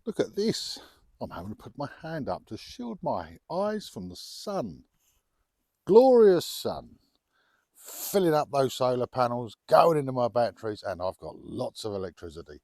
Look at this. I'm having to put my hand up to shield my eyes from the sun. Glorious sun. Filling up those solar panels, going into my batteries, and I've got lots of electricity.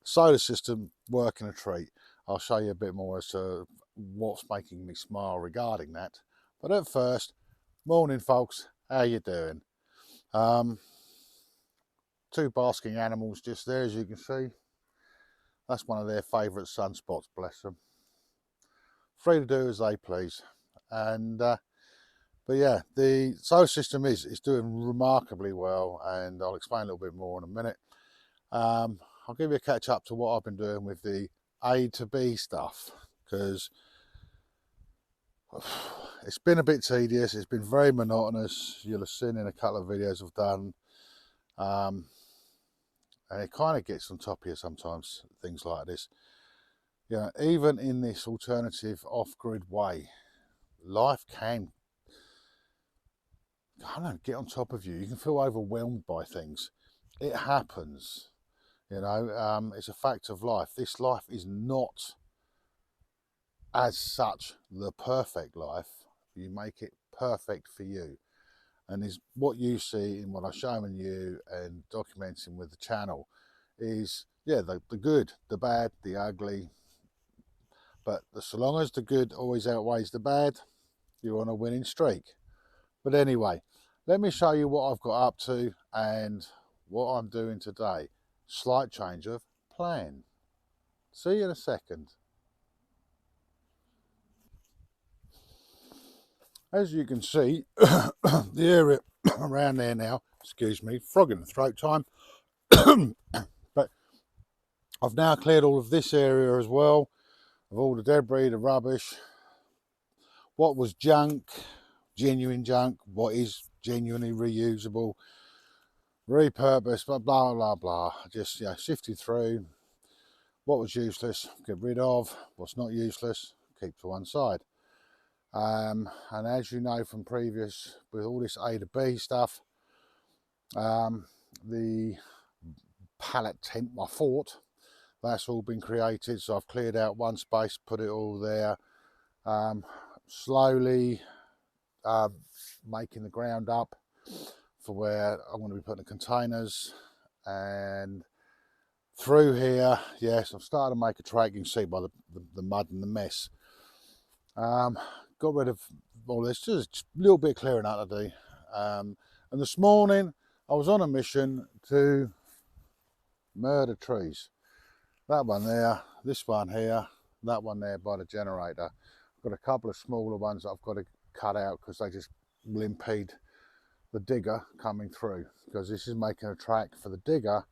Solar system working a treat. I'll show you a bit more as to what's making me smile regarding that. But at first, morning folks, how you doing? Um, Two basking animals just there, as you can see. That's one of their favourite sunspots, bless them. Free to do as they please. And but yeah, the solar system is doing remarkably well, and I'll explain a little bit more in a minute. I'll give you a catch up to what I've been doing with the A to B stuff, because it's been a bit tedious. It's been very monotonous. You'll have seen in a couple of videos I've done. And it kind of gets on top of you sometimes, things like this. You know, even in this alternative off-grid way, life can, I don't know, get on top of you. You can feel overwhelmed by things. It happens, you know, it's a fact of life. This life is not, as such, the perfect life. You make it perfect for you. And is what you see in what I'm showing you and documenting with the channel is, yeah, the good, the bad, the ugly. But so long as the good always outweighs the bad, you're on a winning streak. But anyway, let me show you what I've got up to and what I'm doing today. Slight change of plan. See you in a second. As you can see, the area around there now, excuse me, frog in the throat time. But I've now cleared all of this area as well, of all the debris, the rubbish, what was junk, genuine junk, what is genuinely reusable, repurposed, blah, blah, blah, blah. Just, you know, sifted through what was useless, get rid of, what's not useless, keep to one side. And as you know from previous, with all this A to B stuff, the pallet tent, my fort, that's all been created. So I've cleared out one space, put it all there. Slowly making the ground up for where I'm going to be putting the containers. And through here, yes, I'm starting to make a track. You can see by the mud and the mess. Got rid of all this, just a little bit clearing out to do. And this morning I was on a mission to murder trees. That one there, this one here, that one there by the generator. I've got a couple of smaller ones that I've got to cut out because they just will impede the digger coming through, because this is making a track for the digger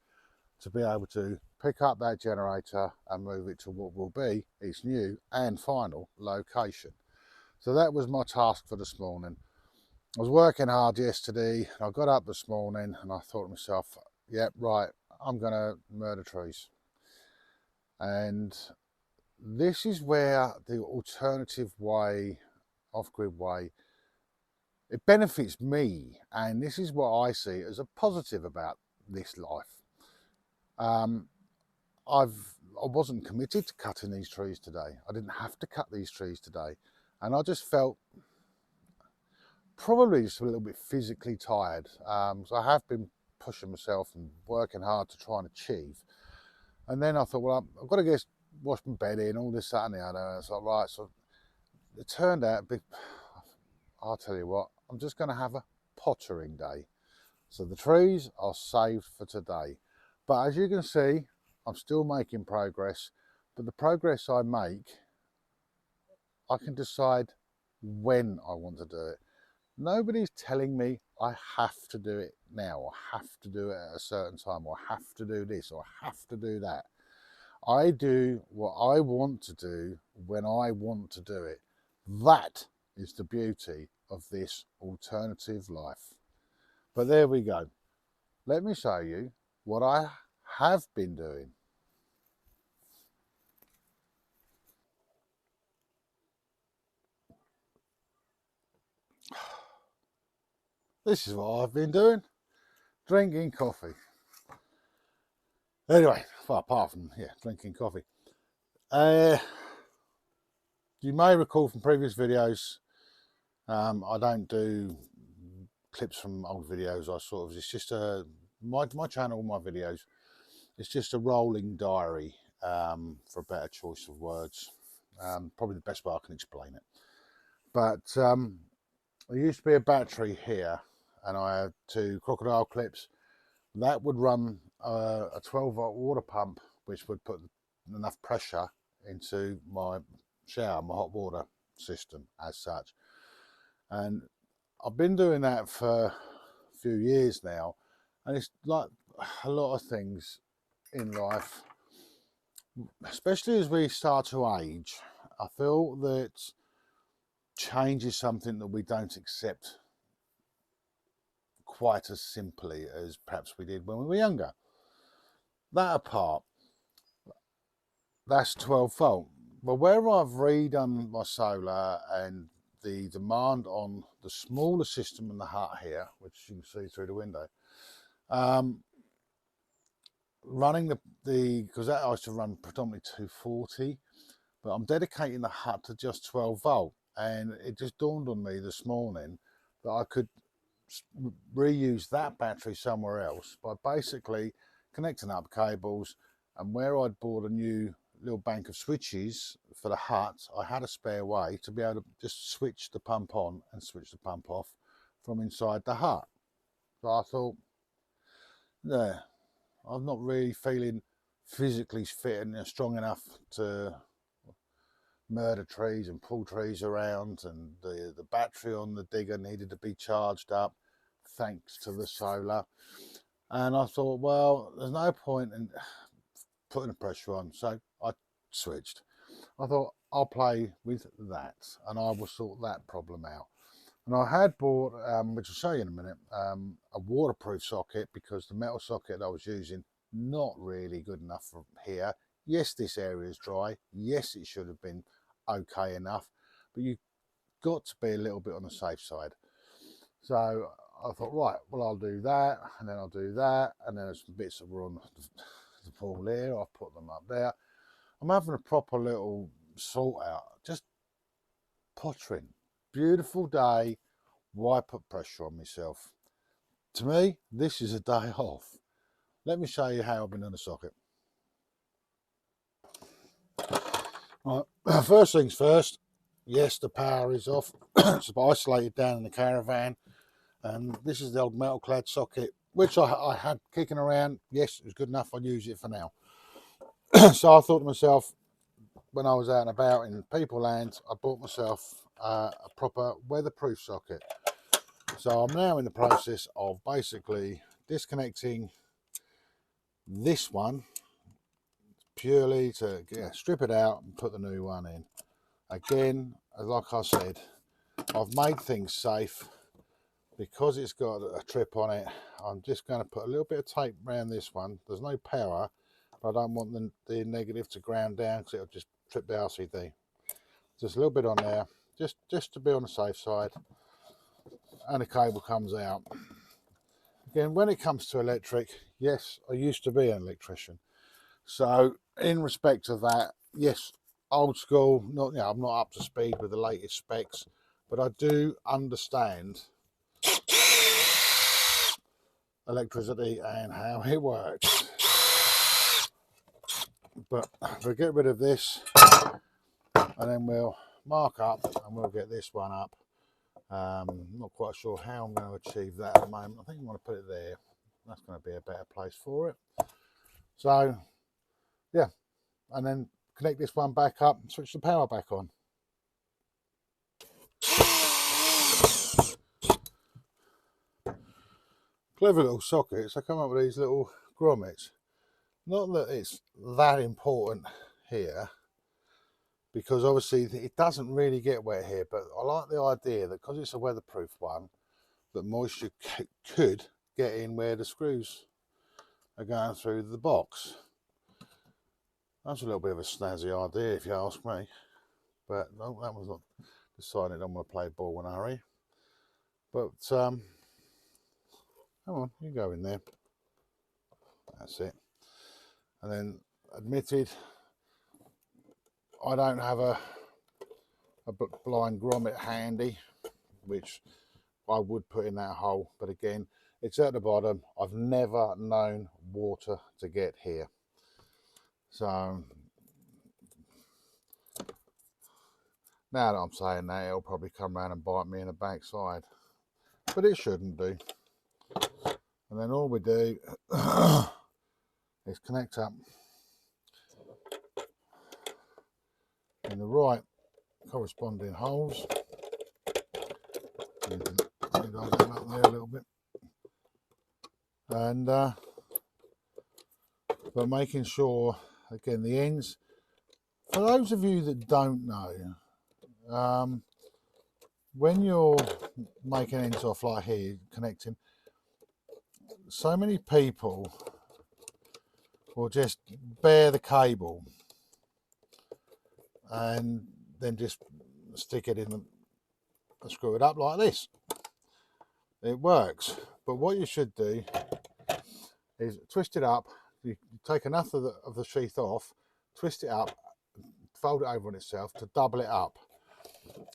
to be able to pick up that generator and move it to what will be its new and final location. So that was my task for this morning. I was working hard yesterday. I got up this morning and I thought to myself, yep, right, I'm going to murder trees. And this is where the alternative way, off-grid way, it benefits me. And this is what I see as a positive about this life. I wasn't committed to cutting these trees today. I didn't have to cut these trees today. And I just felt probably just a little bit physically tired. So I have been pushing myself and working hard to try and achieve. And then I thought, well, I've got to get wash my bed in, all this, that and the other. And it's like, right, so it turned out, I'll tell you what, I'm just going to have a pottering day. So the trees are saved for today. But as you can see, I'm still making progress. But the progress I make, I can decide when I want to do it. Nobody's telling me I have to do it now, or have to do it at a certain time, or have to do this, or have to do that. I do what I want to do when I want to do it. That is the beauty of this alternative life. But there we go. Let me show you what I have been doing. This is what I've been doing, drinking coffee. Anyway, well, apart from, yeah, drinking coffee. You may recall from previous videos, I don't do clips from old videos. It's just my channel, my videos, it's just a rolling diary, for a better choice of words. Probably the best way I can explain it. But there used to be a battery here, and I had 2 crocodile clips that would run a 12-volt water pump, which would put enough pressure into my shower, my hot water system as such. And I've been doing that for a few years now, and it's like a lot of things in life, especially as we start to age, I feel that change is something that we don't accept quite as simply as perhaps we did when we were younger. That apart, that's 12 volt. But where I've redone my solar and the demand on the smaller system in the hut here, which you can see through the window, running because that I used to run predominantly 240, but I'm dedicating the hut to just 12 volt. And it just dawned on me this morning that I could reuse that battery somewhere else by basically connecting up cables. And where I'd bought a new little bank of switches for the hut, I had a spare way to be able to just switch the pump on and switch the pump off from inside the hut. So I thought, yeah, I'm not really feeling physically fit and strong enough to murder trees and pull trees around, and the battery on the digger needed to be charged up thanks to the solar. And I thought, well, there's no point in putting the pressure on, so I switched. I thought I'll play with that and I will sort that problem out. And I had bought, which I'll show you in a minute, a waterproof socket, because the metal socket I was using, not really good enough for here. Yes, this area is dry. Yes, it should have been okay enough, but you've got to be a little bit on the safe side. So I thought, right, well, I'll do that, and then I'll do that, and then there's some bits that were on the pool here. I'll put them up there. I'm having a proper little sort out, just pottering. Beautiful day. Why put pressure on myself? To me, this is a day off. Let me show you how I've been doing the socket. Right, first things first, yes, the power is off. It's isolated down in the caravan, and this is the old metal clad socket, which I had kicking around. Yes, it was good enough. I'll use it for now. So I thought to myself, when I was out and about in people land, I bought myself a proper weatherproof socket. So I'm now in the process of basically disconnecting this one purely to strip it out and put the new one in. Again, like I said, I've made things safe because it's got a trip on it. I'm just going to put a little bit of tape around this one. There's no power, but I don't want the negative to ground down because it'll just trip the LCD. Just a little bit on there, just to be on the safe side. And the cable comes out. Again, when it comes to electric, yes, I used to be an electrician. So in respect of that, yes, old school, I'm not up to speed with the latest specs, but I do understand electricity and how it works. But we'll get rid of this, and then we'll mark up and we'll get this one up. Not quite sure how I'm going to achieve that at the moment. I think I'm going to put it there. That's going to be a better place for it. So yeah, and then connect this one back up and switch the power back on. Clever little sockets. I come up with these little grommets. Not that it's that important here, because obviously it doesn't really get wet here, but I like the idea that because it's a weatherproof one, that moisture could get in where the screws are going through the box. That's a little bit of a snazzy idea if you ask me, but no, that was not decided I'm going to play ball in a hurry. But come on, you go in there. That's it. And then admitted, I don't have a blind grommet handy, which I would put in that hole, but again, it's at the bottom. I've never known water to get here. So now that I'm saying that, it'll probably come around and bite me in the backside, but it shouldn't do. And then all we do is connect up in the right corresponding holes. You can up there a little bit. And but making sure, again, the ends, for those of you that don't know, when you're making ends off like here, connecting, so many people will just bare the cable and then just stick it in and screw it up like this. It works, but what you should do is twist it up. You take enough of the sheath off, twist it up, fold it over on itself to double it up,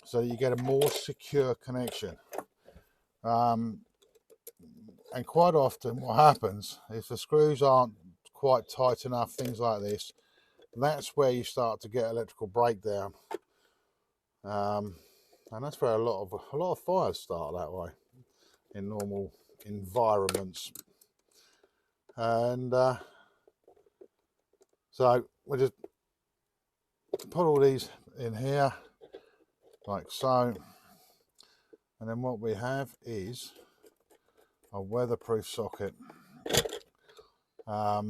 so you get a more secure connection. And quite often what happens, if the screws aren't quite tight enough, things like this, that's where you start to get electrical breakdown. And that's where a lot of fires start that way in normal environments. And so we just put all these in here like so, and then what we have is a weatherproof socket. A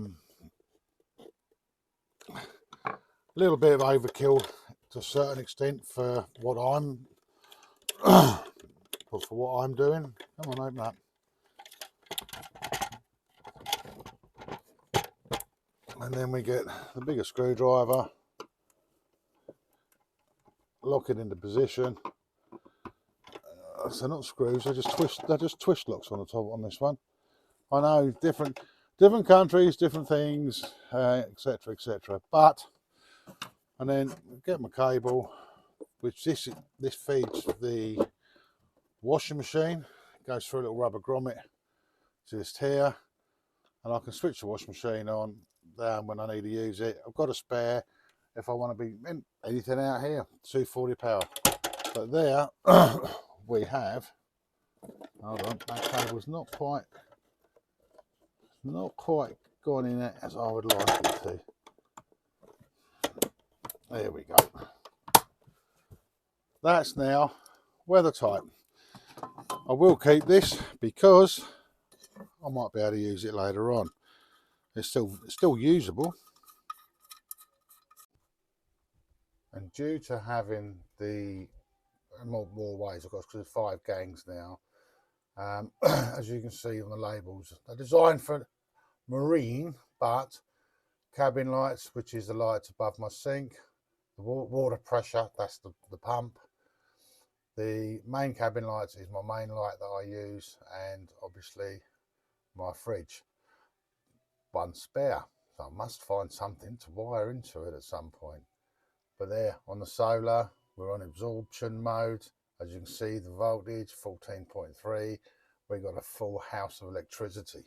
little bit of overkill to a certain extent for what I'm doing. Come on, open up. And then we get the bigger screwdriver, lock it into position. So not screws, they're just twist locks on the top on this one. I know different countries, different things, etc, etc. But, and then get my cable, which this feeds the washing machine. It goes through a little rubber grommet just here, and I can switch the washing machine on down when I need to use it. I've got a spare if I want to be in anything out here, 240 power. But there we have, hold on, that cable's not quite gone in it as I would like it to. There we go. That's now weather tight. I will keep this because I might be able to use it later on. It's still usable. And due to having the more ways, of course, because there's 5 gangs now, as you can see on the labels, they're designed for marine, but cabin lights, which is the lights above my sink, the water pressure, that's the pump. The main cabin lights is my main light that I use, and obviously my fridge. One spare, so I must find something to wire into it at some point. But there, on the solar, we're on absorption mode. As you can see, the voltage 14.3. We've got a full house of electricity.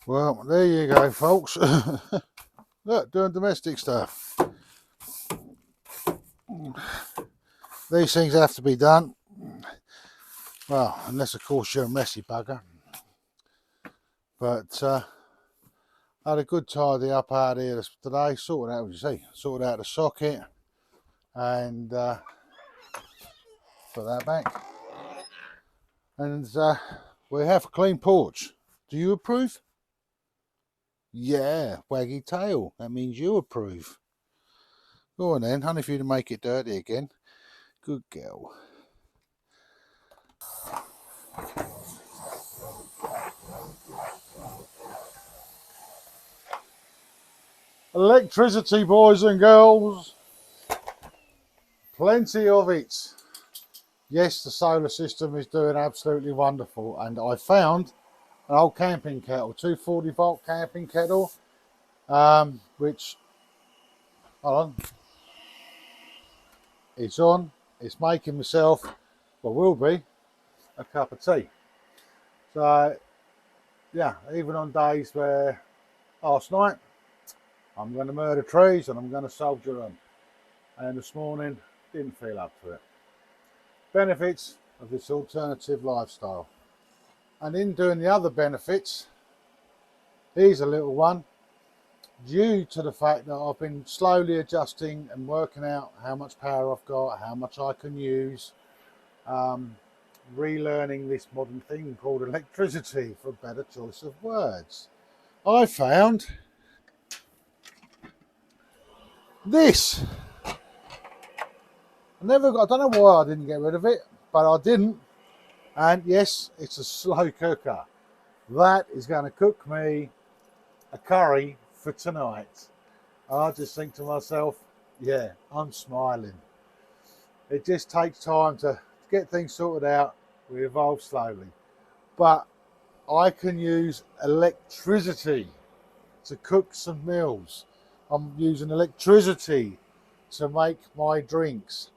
Well, there you go, folks. Look, doing domestic stuff. These things have to be done. Well, unless of course you're a messy bugger. But I had a good tidy up out here today, sorted out, as you see, sorted out the socket and put that back. And we have a clean porch. Do you approve? Yeah, waggy tail. That means you approve. Go on then, honey, for you to make it dirty again. Good girl. Electricity, boys and girls. Plenty of it. Yes, the solar system is doing absolutely wonderful, and I found an old camping kettle, 240-volt camping kettle, which, hold on, it's on. It's making myself, well, will be, a cup of tea. So yeah, even on days where last night I'm going to murder trees and I'm going to soldier them, and this morning didn't feel up to it. Benefits of this alternative lifestyle, and in doing the other benefits, here's a little one. Due to the fact that I've been slowly adjusting and working out how much power I've got, how much I can use, um, relearning this modern thing called electricity, for a better choice of words, I found this. I don't know why I didn't get rid of it, but I didn't. And yes, it's a slow cooker. That is going to cook me a curry for tonight. I just think to myself, yeah, I'm smiling. It just takes time to get things sorted out. We evolve slowly. But I can use electricity to cook some meals. I'm using electricity to make my drinks.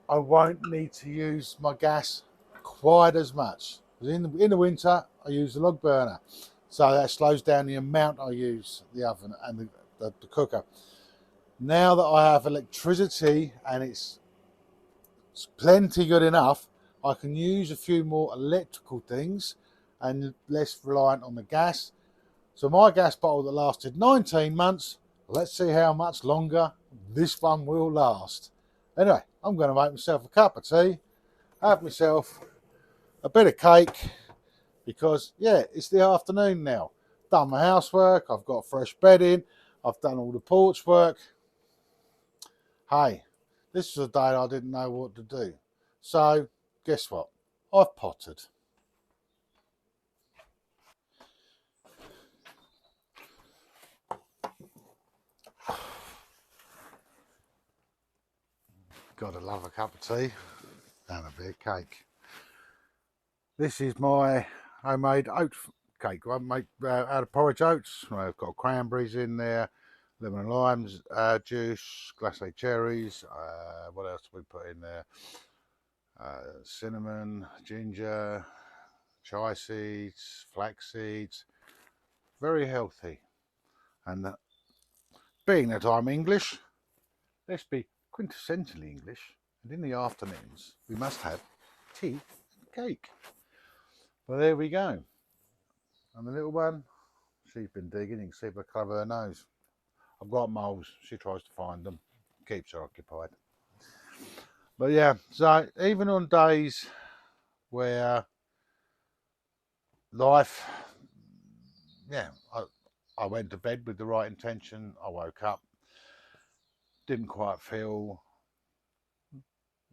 I won't need to use my gas quite as much. In the winter, I use the log burner. So that slows down the amount I use the oven and the cooker. Now that I have electricity and it's plenty good enough, I can use a few more electrical things and less reliant on the gas. So my gas bottle that lasted 19 months, let's see how much longer this one will last. Anyway, I'm going to make myself a cup of tea, have myself a bit of cake, because yeah, it's the afternoon now. Done my housework, I've got fresh bedding, I've done all the porch work. Hey, this was a day I didn't know what to do. So guess what? I've pottered. Gotta love a cup of tea and a bit of cake. This is my homemade oat cake. I make out of porridge oats. I've got cranberries in there, lemon and limes juice, glacé cherries. What else do we put in there? Cinnamon, ginger, chia seeds, flax seeds. Very healthy. And being that I'm English, let's be quintessentially English. And in the afternoons, we must have tea and cake. Well, there we go. And the little one, she's been digging. You can see by the colour of her nose. I've got moles. She tries to find them. Keeps her occupied. But yeah, so even on days where life, yeah, I went to bed with the right intention. I woke up, didn't quite feel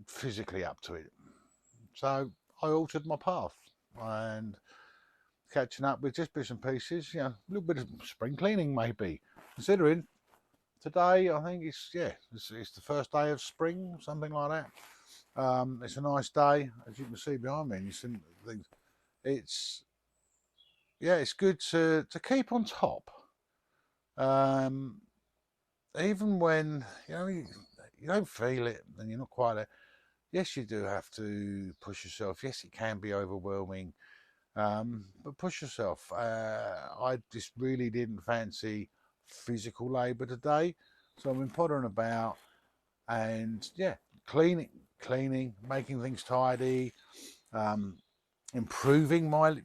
physically up to it. So I altered my path and catching up with just bits and pieces, a little bit of spring cleaning maybe. Considering today, I think it's the first day of spring, something like that. It's a nice day, as you can see behind me. It's it's good to keep on top, um, even when you don't feel it and you're not quite there. Yes, you do have to push yourself. Yes, it can be overwhelming, but push yourself. I just really didn't fancy physical labour today, so I've been pottering about and cleaning, making things tidy, um, improving my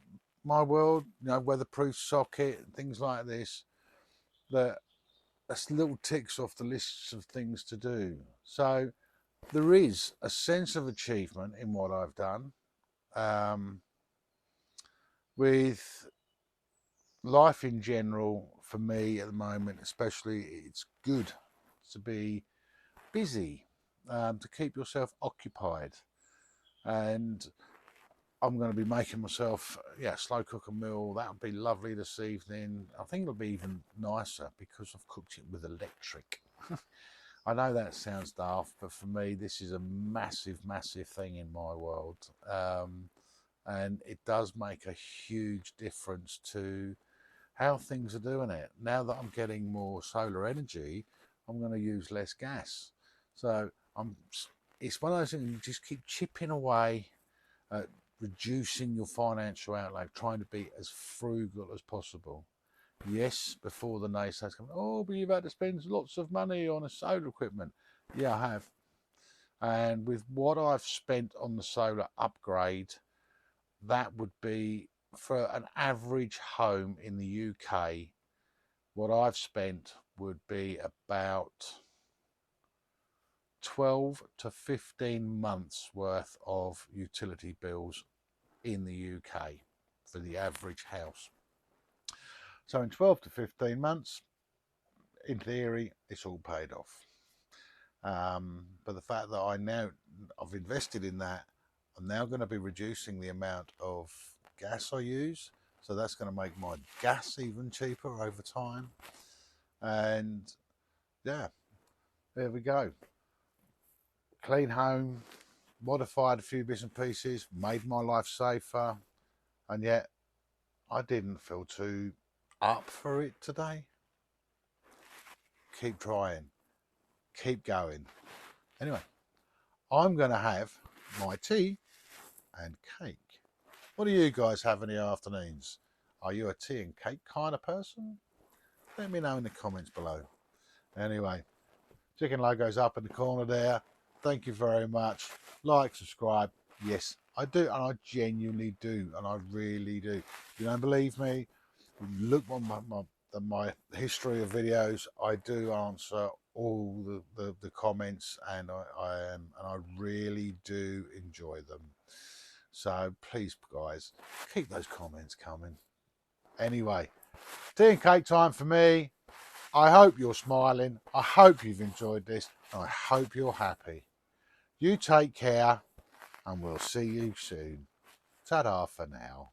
world, weatherproof socket, things like this. That's little ticks off the lists of things to do. So there is a sense of achievement in what I've done. Um, with life in general, for me at the moment, especially, it's good to be busy, to keep yourself occupied. And I'm going to be making myself, slow cook a meal. That'll be lovely this evening. I think it'll be even nicer because I've cooked it with electric. I know that sounds daft, but for me, this is a massive, massive thing in my world. And it does make a huge difference to how things are doing it. Now that I'm getting more solar energy, I'm going to use less gas. So it's one of those things you just keep chipping away at reducing your financial outlay, trying to be as frugal as possible. Yes, before the naysayers come, oh, but you've had to spend lots of money on a solar equipment. Yeah, I have. And with what I've spent on the solar upgrade, that would be for an average home in the UK, what I've spent would be about 12 to 15 months worth of utility bills in the UK for the average house. So in 12 to 15 months, in theory, it's all paid off. But the fact that I've invested in that, I'm now going to be reducing the amount of gas I use. So that's going to make my gas even cheaper over time. And yeah, there we go. Clean home, modified a few bits and pieces, made my life safer. And yet I didn't feel too up for it today. Keep trying, keep going. Anyway, I'm going to have my tea and cake. What do you guys have in the afternoons? Are you a tea and cake kind of person? Let me know in the comments below. Anyway, chicken logo's up in the corner there. Thank you very much. Like, subscribe. Yes, I do, and I genuinely do, and I really do. If you don't believe me, look on my history of videos. I do answer all the comments, and I really do enjoy them. So please, guys, keep those comments coming. Anyway, tea and cake time for me. I hope you're smiling. I hope you've enjoyed this. And I hope you're happy. You take care, and we'll see you soon. Ta-da for now.